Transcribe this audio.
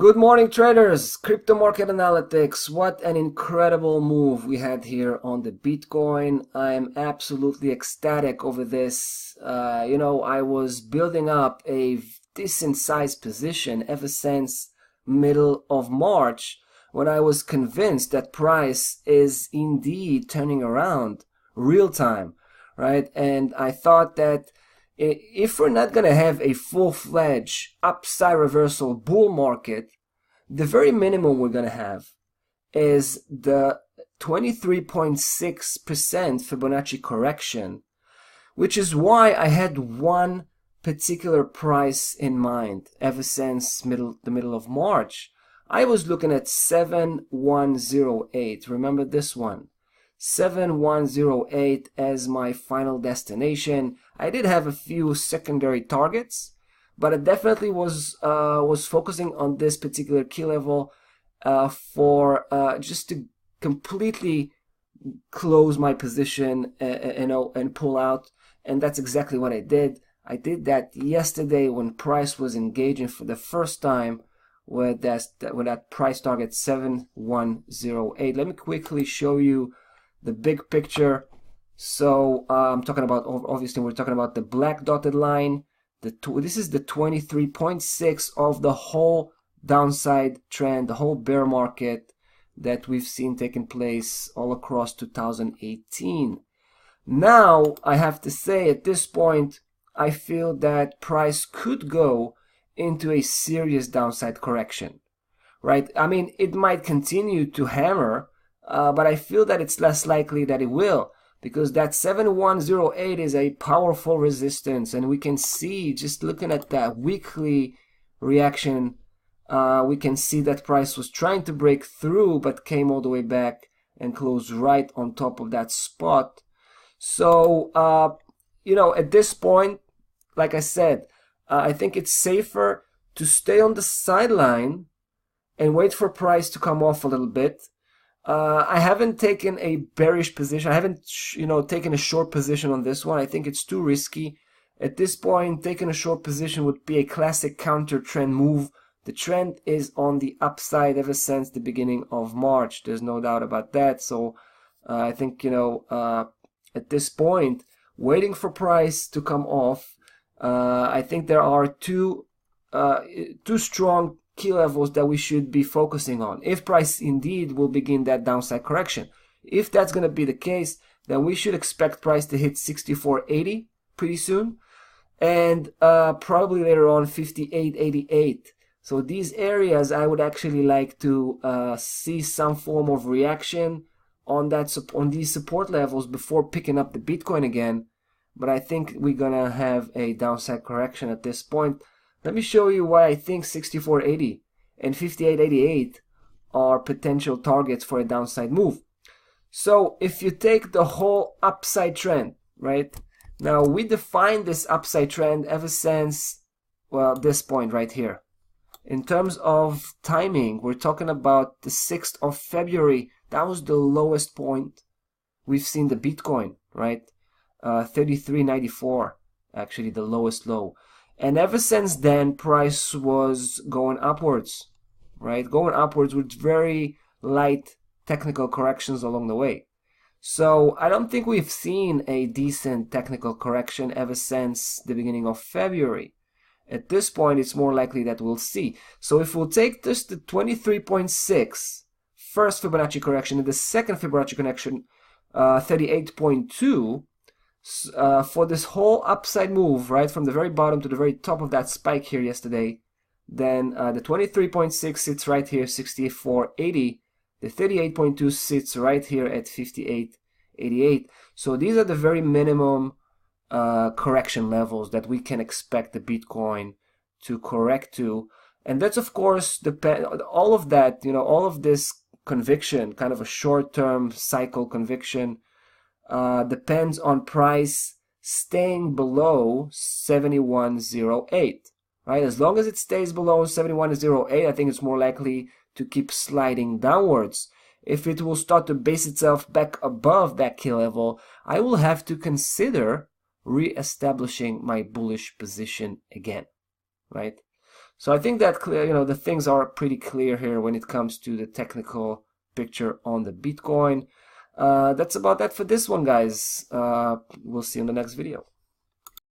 Good morning, traders. Crypto market analytics. What an incredible move we had here on the Bitcoin. I'm absolutely ecstatic over this. I was building up a decent sized position ever since middle of March when I was convinced that price is indeed turning around real time, right? And I thought that if we're not going to have a full-fledged upside reversal bull market, the very minimum we're going to have is the 23.6% Fibonacci correction, which is why I had one particular price in mind ever since the middle of March. I was looking at 7108. Remember this one? 7108 as my final destination. I did have a few secondary targets, but I definitely was focusing on this particular key level for just to completely close my position, and pull out. And that's exactly what I did. I did that yesterday when price was engaging for the first time with that price target 7108. Let me quickly show you the big picture. So I'm talking about, obviously we're talking about the black dotted line. This is the 23.6 of the whole downside trend, the whole bear market that we've seen taking place all across 2018. Now I have to say at this point I feel that price could go into a serious downside correction, right? I mean, it might continue to hammer, but I feel that it's less likely that it will, because that 7108 is a powerful resistance, and we can see, just looking at that weekly reaction, we can see that price was trying to break through but came all the way back and closed right on top of that spot. So at this point, like I said, I think it's safer to stay on the sideline and wait for price to come off a little bit. I haven't taken a bearish position. I haven't, taken a short position on this one. I think it's too risky. At this point, taking a short position would be a classic counter trend move. The trend is on the upside ever since the beginning of March. There's no doubt about that. So I think, at this point, waiting for price to come off, I think there are two strong key levels that we should be focusing on if price indeed will begin that downside correction. If that's going to be the case, then we should expect price to hit 64.80 pretty soon, and probably later on 58.88. So these areas I would actually like to see some form of reaction on these support levels before picking up the Bitcoin again. But I think we're gonna have a downside correction at this point. Let me show you why I think 64.80 and 58.88 are potential targets for a downside move. So if you take the whole upside trend, right? Now we defined this upside trend ever since, well, this point right here. In terms of timing, we're talking about the 6th of February. That was the lowest point we've seen the Bitcoin, right? 33.94, actually the lowest low. And ever since then, price was going upwards, right? Going upwards with very light technical corrections along the way. So I don't think we've seen a decent technical correction ever since the beginning of February. At this point, it's more likely that we'll see. So if we'll take just the 23.6 first Fibonacci correction and the second Fibonacci correction, 38.2, for this whole upside move, right, from the very bottom to the very top of that spike here yesterday, then the 23.6 sits right here, 64.80. The 38.2 sits right here at 58.88. So these are the very minimum correction levels that we can expect the Bitcoin to correct to. And that's, of course, all of that, all of this conviction, kind of a short-term cycle conviction, depends on price staying below 7108, right? As long as it stays below 7108, I think it's more likely to keep sliding downwards. If it will start to base itself back above that key level, I will have to consider re-establishing my bullish position again, right? So I think that clear, the things are pretty clear here when it comes to the technical picture on the Bitcoin. That's about that for this one, guys. We'll see you in the next video.